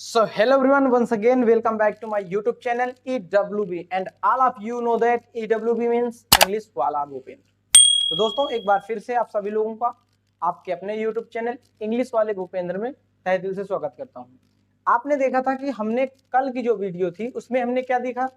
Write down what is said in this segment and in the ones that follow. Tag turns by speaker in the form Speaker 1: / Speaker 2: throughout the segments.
Speaker 1: So hello everyone, once again welcome back to my YouTube channel EWB and all of you know that EWB means English वाला भूपेंद्र। तो दोस्तों एक बार फिर से आप सभी लोगों का आपके अपने YouTube चैनल इंग्लिश वाले भूपेंद्र में तहे दिल से स्वागत करता हूं। आपने देखा था कि हमने कल की जो वीडियो थी उसमें हमने क्या देखा,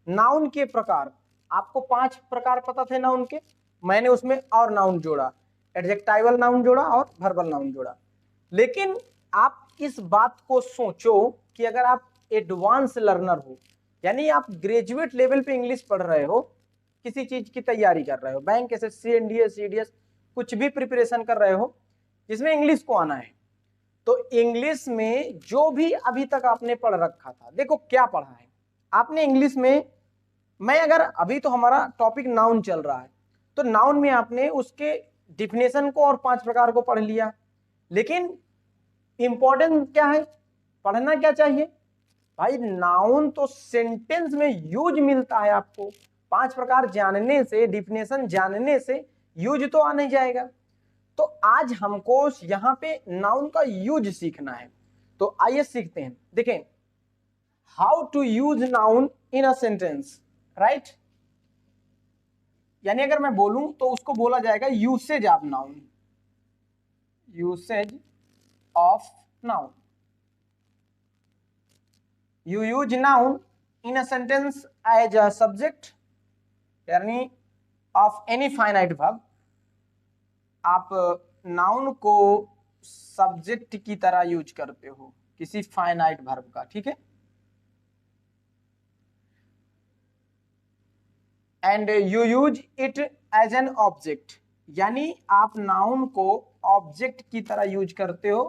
Speaker 1: नाउन के प्रकार। आपको 5 प्रकार पता थे नाउन के, मैंने उसमें और नाउन जोड़ा, एडजेक्टिवल नाउन जोड़ा और वर्बल नाउन जोड़ा। लेकिन आप इस बात को सोचो कि अगर आप एडवांस लर्नर हो, यानी आप ग्रेजुएट लेवल पे इंग्लिश पढ़ रहे हो, किसी चीज की तैयारी कर रहे हो, बैंक एसएससी एनडीए सीडीएस कुछ भी प्रिपरेशन कर रहे हो जिसमें इंग्लिश को आना है, तो इंग्लिश में जो भी अभी तक आपने पढ़ रखा था, देखो क्या पढ़ा है आपने इंग्लिश में। मैं अगर अभी तो हमारा टॉपिक नाउन चल रहा है, तो नाउन में आपने उसके डिफिनेशन को और 5 प्रकार को पढ़ लिया। लेकिन इंपॉर्टेंट क्या है, पढ़ना क्या चाहिए भाई, नाउन तो सेंटेंस में यूज मिलता है आपको। 5 प्रकार जानने से, डिफिनेशन जानने से यूज तो आ नहीं जाएगा। तो आज हमको यहां पे नाउन का यूज सीखना है, तो आइए सीखते हैं। देखें, how to use noun in a sentence, right. यानी अगर मैं बोलूं तो उसको बोला जाएगा usage of noun, usage of noun. You use noun in a sentence as a subject, यानी of any finite verb. आप नाउन को सब्जेक्ट की तरह यूज करते हो किसी फाइनाइट वर्ब का, ठीक है। And you use it as an object, यानी आप नाउन को ऑब्जेक्ट की तरह यूज करते हो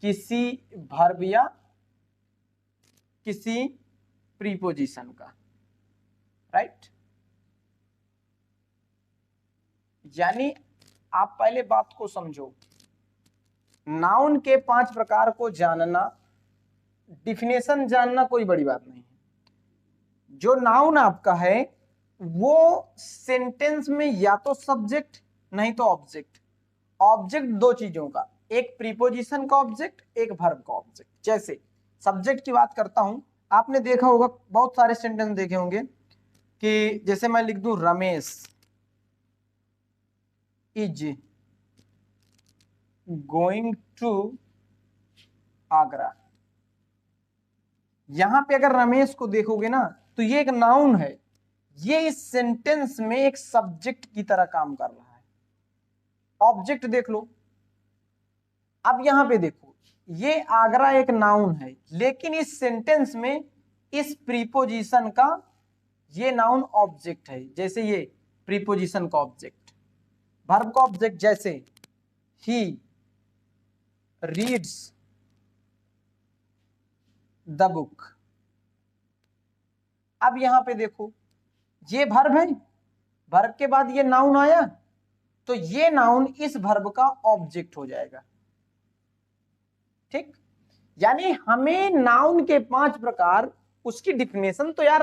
Speaker 1: किसी वर्ब या किसी प्रीपोजिशन का, राइट। यानी आप पहले बात को समझो, नाउन के 5 प्रकार को जानना, डिफिनेशन जानना कोई बड़ी बात नहीं है। जो नाउन आपका है वो सेंटेंस में या तो सब्जेक्ट नहीं तो ऑब्जेक्ट। ऑब्जेक्ट दो चीजों का, एक प्रीपोजिशन का ऑब्जेक्ट, एक वर्ब का ऑब्जेक्ट। जैसे सब्जेक्ट की बात करता हूं, आपने देखा होगा, बहुत सारे सेंटेंस देखे होंगे कि जैसे मैं लिख दूं Ramesh is going to Agra. यहां पे अगर रमेश को देखोगे ना तो ये एक नाउन है, ये इस सेंटेंस में एक सब्जेक्ट की तरह काम कर रहा है। ऑब्जेक्ट देख लो। अब यहां पे देखो, ये आगरा एक नाउन है, लेकिन इस सेंटेंस में इस प्रीपोजिशन का ये नाउन ऑब्जेक्ट है। जैसे ये प्रीपोजिशन का ऑब्जेक्ट, वर्ब का ऑब्जेक्ट, जैसे ही रीड्स द बुक। अब यहां पे देखो, ये वर्ब है, वर्ब के बाद ये नाउन आया, तो ये नाउन इस वर्ब का ऑब्जेक्ट हो जाएगा, ठीक। यानी हमें नाउन के 5 प्रकार, उसकी डिफिनेशन तो यार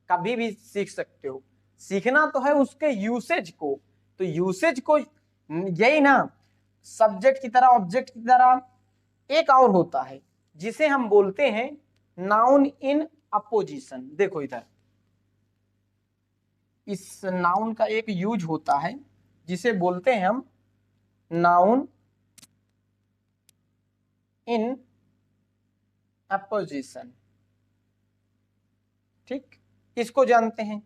Speaker 1: कभी भी सीख सकते हो, सीखना तो है उसके यूसेज को। तो यूसेज को यही ना, सब्जेक्ट की तरह, ऑब्जेक्ट की तरह एक और होता है जिसे हम बोलते हैं नाउन इन अपोजिशन। देखो इधर, इस नाउन का एक यूज होता है जिसे बोलते हैं हम नाउन इन अपोजिशन, ठीक। इसको जानते हैं।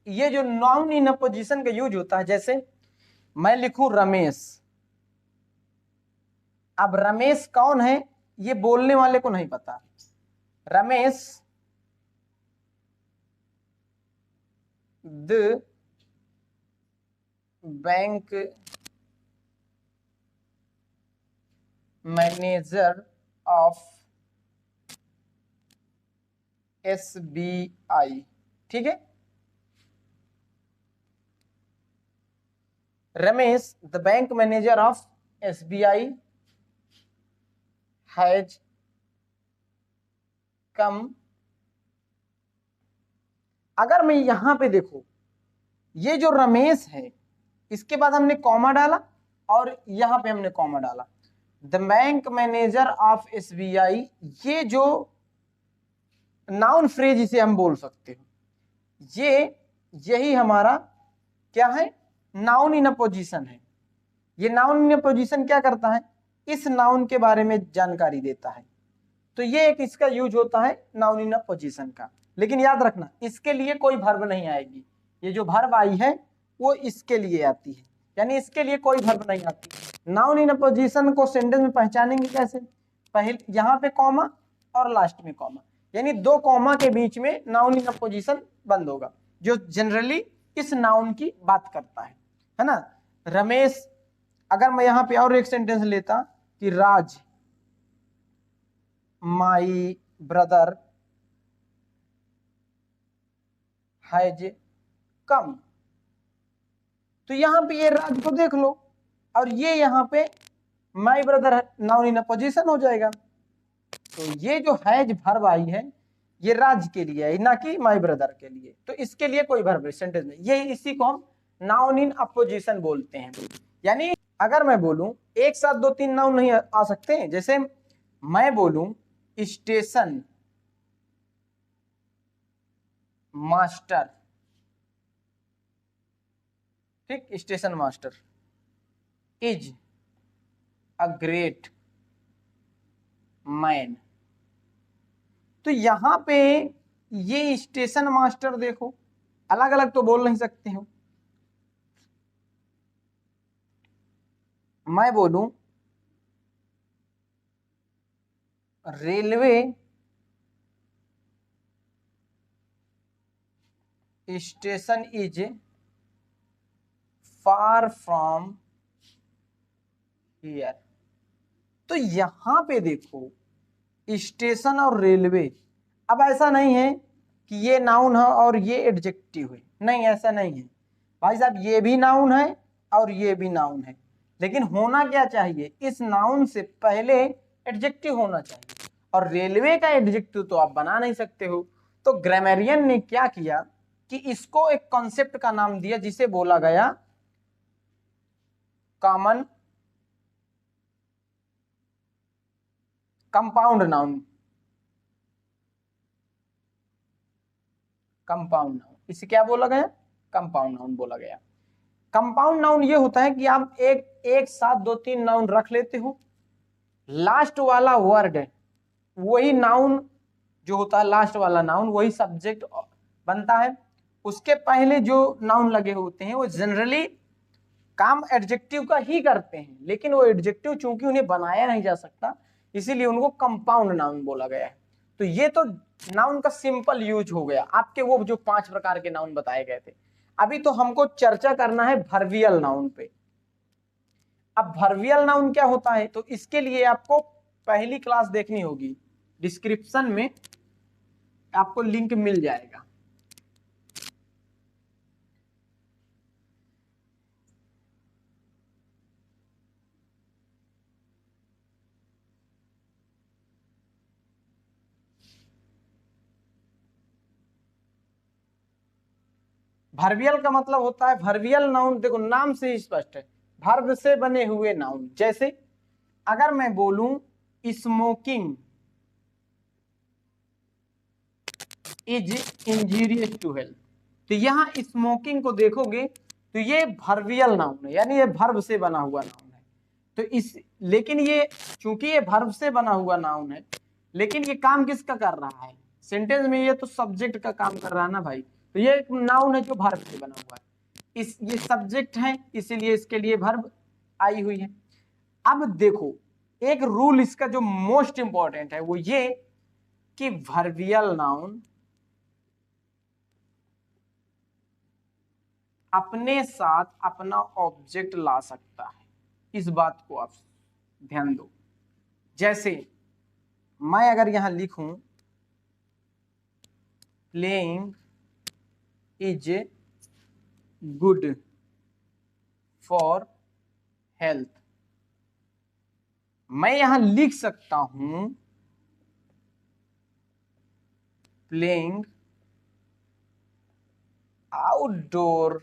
Speaker 1: ये जो नाउन इन अपोजिशन का यूज होता है, जैसे मैं लिखूं रमेश। अब रमेश कौन है ये बोलने वाले को नहीं पता। Ramesh the bank manager of SBI, ठीक है। Ramesh the bank manager of SBI has come. अगर मैं यहां पे देखो, ये जो रमेश है इसके बाद हमने कॉमा डाला और यहां पे हमने कॉमा डाला, the bank manager of SBI। ये जो नाउन फ्रेज इसे हम बोल सकते हो। यही हमारा क्या है, नाउन इन अ पोजीशन है। ये नाउन इन अ पोजीशन क्या करता है, इस नाउन के बारे में जानकारी देता है। तो ये एक इसका यूज होता है नाउन इन अ पोजीशन का। लेकिन याद रखना इसके लिए कोई वर्ब नहीं आएगी, ये जो वर्ब आई है वो इसके लिए आती है, यानी इसके लिए कोई वर्ब नहीं आती। नाउन इन अ पोजीशन को सेंटेंस में पहचानेंगे कैसे, पहले यहाँ पे कॉमा और लास्ट में कॉमा, यानी दो कॉमा के बीच में नाउन इन अ पोजीशन बंद होगा, जो जनरली इस नाउन की बात करता है ना। रमेश, अगर मैं यहाँ पे और एक सेंटेंस लेता कि राज माई ब्रदर हैज कम, तो यहाँ पे ये राज को देख लो और ये यहाँ पे my brother noun in a position हो जाएगा। तो ये जो हैज वर्ब आई है ये राज के लिए है, ना कि माई ब्रदर के लिए। तो इसके लिए कोई वर्ब सेंटेंस नहीं, ये इसी को हम नाउन इन अपोजिशन बोलते हैं। यानी अगर मैं बोलूं एक साथ दो तीन नाउन नहीं आ सकते हैं, जैसे मैं बोलूं स्टेशन मास्टर, ठीक, station master is a great man. तो यहां पे ये स्टेशन मास्टर देखो अलग अलग तो बोल नहीं सकते हो। मैं बोलूं railway station is far from here, तो यहां पे देखो स्टेशन और रेलवे, अब ऐसा नहीं है कि ये नाउन है और ये एडजेक्टिव है, नहीं ऐसा नहीं है भाई साहब, ये भी नाउन है और ये भी नाउन है, लेकिन होना क्या चाहिए, इस नाउन से पहले एडजेक्टिव होना चाहिए, और रेलवे का एडजेक्टिव तो आप बना नहीं सकते हो। तो ग्रामरियन ने क्या किया कि इसको एक कॉन्सेप्ट का नाम दिया जिसे बोला गया common compound noun, compound noun, इसे क्या बोला गया, कंपाउंड नाउन बोला गया। कंपाउंड नाउन ये होता है कि आप एक साथ दो तीन नाउन रख लेते हो, लास्ट वाला वर्ड वही नाउन जो होता है, लास्ट वाला नाउन वही सब्जेक्ट बनता है, उसके पहले जो नाउन लगे होते हैं वो जनरली काम एडजेक्टिव का ही करते हैं, लेकिन वो एडजेक्टिव चूंकि उन्हें बनाया नहीं जा सकता इसीलिए उनको कंपाउंड नाउन बोला गया है। तो ये तो नाउन का सिंपल यूज हो गया, आपके वो जो 5 प्रकार के नाउन बताए गए थे। अभी तो हमको चर्चा करना है वर्बियल नाउन पे। अब वर्बियल नाउन क्या होता है, तो इसके लिए आपको पहली क्लास देखनी होगी, डिस्क्रिप्शन में आपको लिंक मिल जाएगा। वर्बियल का मतलब होता है, वर्बियल नाउन देखो नाम से ही स्पष्ट है, वर्ब से बने हुए नाउन। जैसे अगर मैं बोलूं smoking is injurious to health, तो यहां स्मोकिंग को देखोगे तो ये वर्बियल नाउन है, यानी ये वर्ब से बना हुआ नाउन है। तो इस लेकिन ये चूंकि ये वर्ब से बना हुआ नाउन है, लेकिन ये काम किसका कर रहा है सेंटेंस में, ये तो सब्जेक्ट का काम कर रहा है ना भाई। तो ये एक नाउन है जो वर्ब से बना हुआ है, ये सब्जेक्ट है इसीलिए इसके लिए वर्ब आई हुई है। अब देखो एक रूल इसका जो मोस्ट इंपॉर्टेंट है वो ये कि वर्बियल नाउन अपने साथ अपना ऑब्जेक्ट ला सकता है, इस बात को आप ध्यान दो। जैसे मैं अगर यहां लिखूं playing is good for health, मैं यहां लिख सकता हूं playing outdoor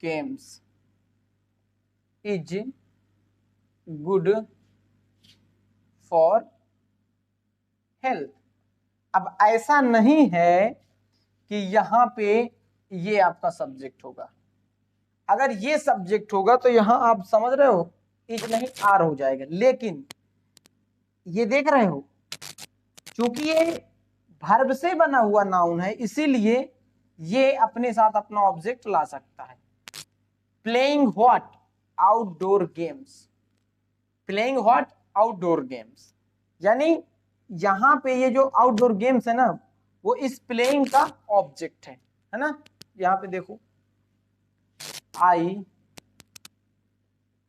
Speaker 1: games is good for health. अब ऐसा नहीं है कि यहाँ पे ये आपका सब्जेक्ट होगा, अगर ये सब्जेक्ट होगा तो यहां आप समझ रहे हो इज नहीं आर हो जाएगा, लेकिन ये देख रहे हो क्योंकि ये वर्ब से बना हुआ नाउन है इसीलिए ये अपने साथ अपना ऑब्जेक्ट ला सकता है। Playing what, outdoor games. Playing what, outdoor games, यानी यहां पे ये जो आउटडोर गेम्स है ना वो इस प्लेइंग का ऑब्जेक्ट है ना। यहां पे देखो, I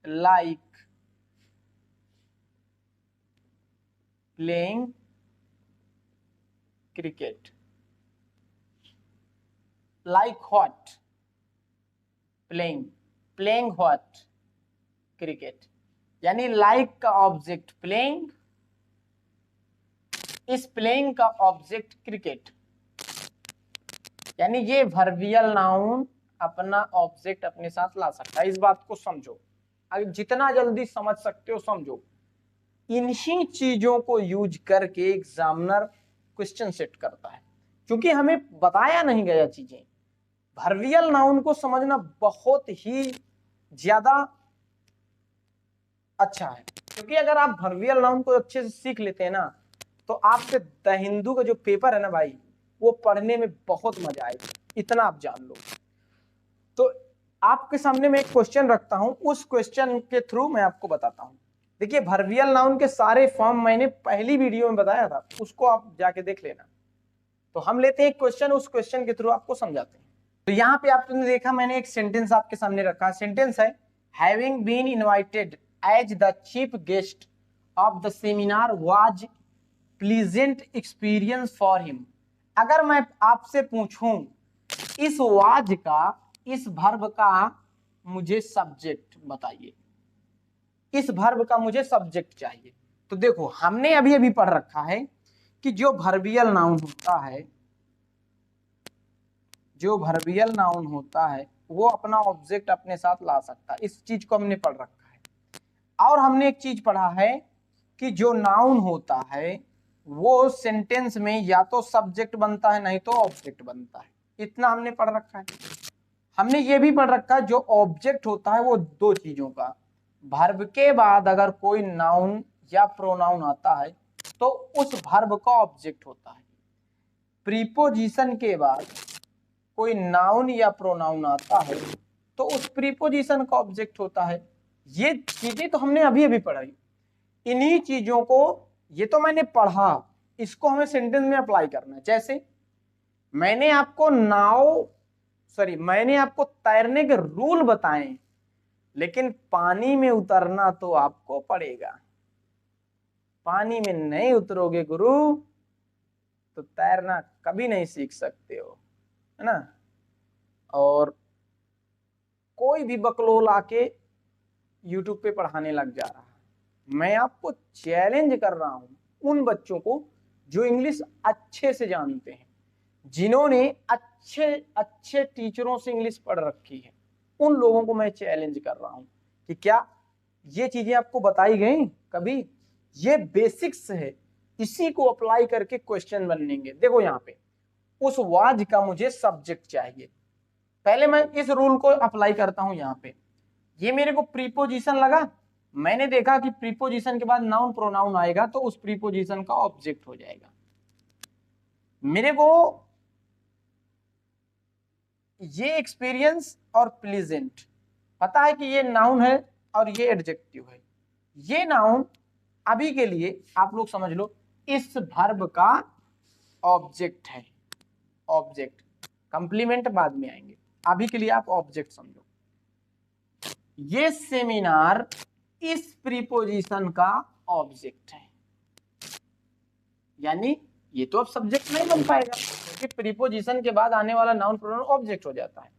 Speaker 1: like playing cricket. Like what, playing, playing what, cricket, यानी लाइक का ऑब्जेक्ट प्लेइंग, इस प्लेइंग का ऑब्जेक्ट क्रिकेट, यानी ये वर्बियल नाउन अपना ऑब्जेक्ट अपने साथ ला सकता है। इस बात को समझो, अगर जितना जल्दी समझ सकते हो समझो। इन्हीं चीजों को यूज करके एग्जामिनर क्वेश्चन सेट करता है, क्योंकि हमें बताया नहीं गया चीजें। वर्बियल नाउन को समझना बहुत ही ज्यादा अच्छा है, क्योंकि अगर आप वर्बियल नाउन को अच्छे से सीख लेते हैं ना तो आपके द हिंदू का जो पेपर है ना भाई वो पढ़ने में बहुत मजा आएगा, इतना आप जान लो। तो आपके सामने मैं एक क्वेश्चन रखता हूं, उस क्वेश्चन के थ्रू मैं आपको बताता हूं। देखिए वर्बियल नाउन के सारे फॉर्म मैंने पहली वीडियो में बताया था, उसको आप जाके देख लेना। तो हम लेते हैं एक क्वेश्चन, उस क्वेश्चन के थ्रू आपको समझाते हैं। तो यहाँ पे आपने देखा मैंने एक सेंटेंस आपके सामने रखा, सेंटेंस है having been invited as the chief guest of the seminar was pleasant experience for him. अगर मैं आपसे पूछूं इस वाज का, इस वर्ब का मुझे सब्जेक्ट बताइए, इस वर्ब का मुझे सब्जेक्ट चाहिए। तो देखो हमने अभी अभी पढ़ रखा है कि जो वर्बियल नाउन होता है, जो वर्बियल नाउन होता है वो अपना ऑब्जेक्ट अपने साथ ला सकता है। इस चीज को हमने पढ़ रखा है। और हमने एक चीज पढ़ा है कि जो नाउन होता है वो सेंटेंस में या तो सब्जेक्ट बनता है नहीं तो ऑब्जेक्ट बनता है, इतना हमने पढ़ रखा है। हमने ये भी पढ़ रखा है जो ऑब्जेक्ट होता है वो दो चीजों का, वर्ब के बाद अगर कोई नाउन या प्रोनाउन आता है तो उस वर्ब का ऑब्जेक्ट होता है, प्रीपोजिशन के बाद कोई नाउन या प्रोनाउन आता है तो उस प्रीपोजिशन का ऑब्जेक्ट होता है। ये चीजें तो हमने अभी अभी पढ़ाई। इन्हीं चीजों को, ये तो मैंने पढ़ा, इसको हमें सेंटेंस में अप्लाई करना है। जैसे मैंने आपको तैरने के रूल बताए, लेकिन पानी में उतरना तो आपको पड़ेगा। पानी में नहीं उतरोगे गुरु तो तैरना कभी नहीं सीख सकते हो, है ना। और कोई भी बकलोल आके यूट्यूब पे पढ़ाने लग जा रहा है। मैं आपको चैलेंज कर रहा हूं उन बच्चों को जो इंग्लिश अच्छे से जानते हैं, जिन्होंने अच्छे अच्छे टीचरों से इंग्लिश पढ़ रखी है, उन लोगों को मैं चैलेंज कर रहा हूं कि क्या ये चीजें आपको बताई गई कभी? ये बेसिक्स है, इसी को अप्लाई करके क्वेश्चन बनेंगे। देखो यहाँ पे उस वाज का मुझे सब्जेक्ट चाहिए, पहले मैं इस रूल को अप्लाई करता हूं। यहाँ पे ये मेरे को प्रीपोजिशन लगा, मैंने देखा कि प्रीपोजिशन के बाद नाउन प्रोनाउन आएगा तो उस प्रीपोजिशन का ऑब्जेक्ट हो जाएगा। मेरे को ये एक्सपीरियंस और प्लीजेंट पता है कि ये नाउन है और ये एडजेक्टिव है। ये नाउन अभी के लिए आप लोग समझ लो इस वर्ब का ऑब्जेक्ट है। ऑब्जेक्ट, कंप्लीमेंट बाद में आएंगे, अभी के लिए आप ऑब्जेक्ट समझो। ये सेमिनार इस प्रीपोजिशन का ऑब्जेक्ट है, यानी ये तो अब सब्जेक्ट नहीं बन पाएगा क्योंकि प्रीपोजिशन के बाद आने वाला नाउन प्रोनाउन ऑब्जेक्ट हो जाता है।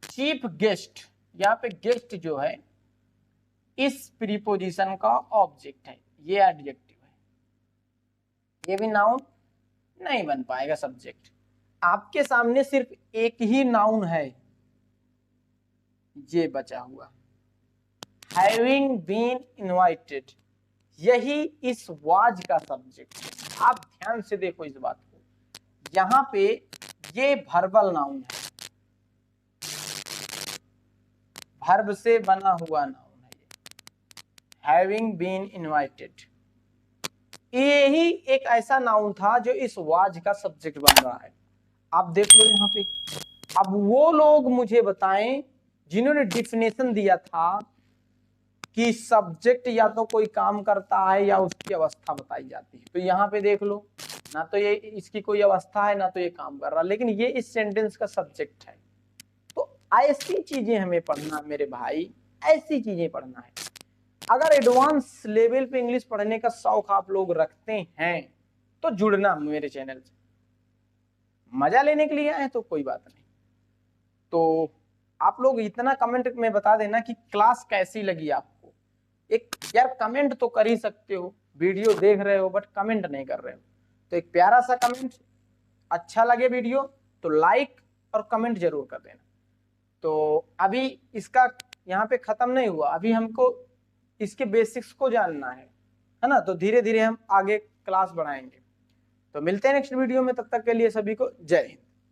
Speaker 1: चीफ गेस्ट, यहाँ पे गेस्ट जो है इस प्रीपोजिशन का ऑब्जेक्ट है, ये एडजेक्टिव है, ये भी नाउन नहीं बन पाएगा सब्जेक्ट। आपके सामने सिर्फ एक ही नाउन है, ये बचा हुआ हैविंग बीन इनवाइटेड, यही इस वाज का सब्जेक्ट है। आप ध्यान से देखो इस बात को, यहाँ पे ये वर्बल नाउन है, वर्ब से बना हुआ नाउन है ये, हैविंग बीन इनवाइटेड। यही एक ऐसा नाउन था जो इस वाज का सब्जेक्ट बन रहा है। आप देख लो यहाँ पे। अब वो लोग मुझे बताएं जिन्होंने डिफिनेशन दिया था कि सब्जेक्ट या तो कोई काम करता है या उसकी अवस्था बताई जाती है। तो यहाँ पे देख लो, ना तो ये इसकी कोई अवस्था है ना तो ये काम कर रहा, लेकिन ये इस सेंटेंस का सब्जेक्ट है। तो ऐसी चीजें हमें पढ़ना है मेरे भाई, ऐसी चीजें पढ़ना है। अगर एडवांस लेवल पे इंग्लिश पढ़ने का शौक आप लोग रखते हैं तो जुड़ना मेरे चैनल से। मजा लेने के लिए आए तो कोई बात नहीं, तो आप लोग इतना कमेंट में बता देना कि क्लास कैसी लगी आपको। एक यार कमेंट तो कर ही सकते हो, वीडियो देख रहे हो बट कमेंट नहीं कर रहे हो, तो एक प्यारा सा कमेंट, अच्छा लगे वीडियो तो लाइक और कमेंट जरूर कर देना। तो अभी इसका यहाँ पे खत्म नहीं हुआ, अभी हमको इसके बेसिक्स को जानना है ना, तो धीरे धीरे हम आगे क्लास बढ़ाएंगे। तो मिलते हैं नेक्स्ट वीडियो में, तब तक के लिए सभी को जय हिंद।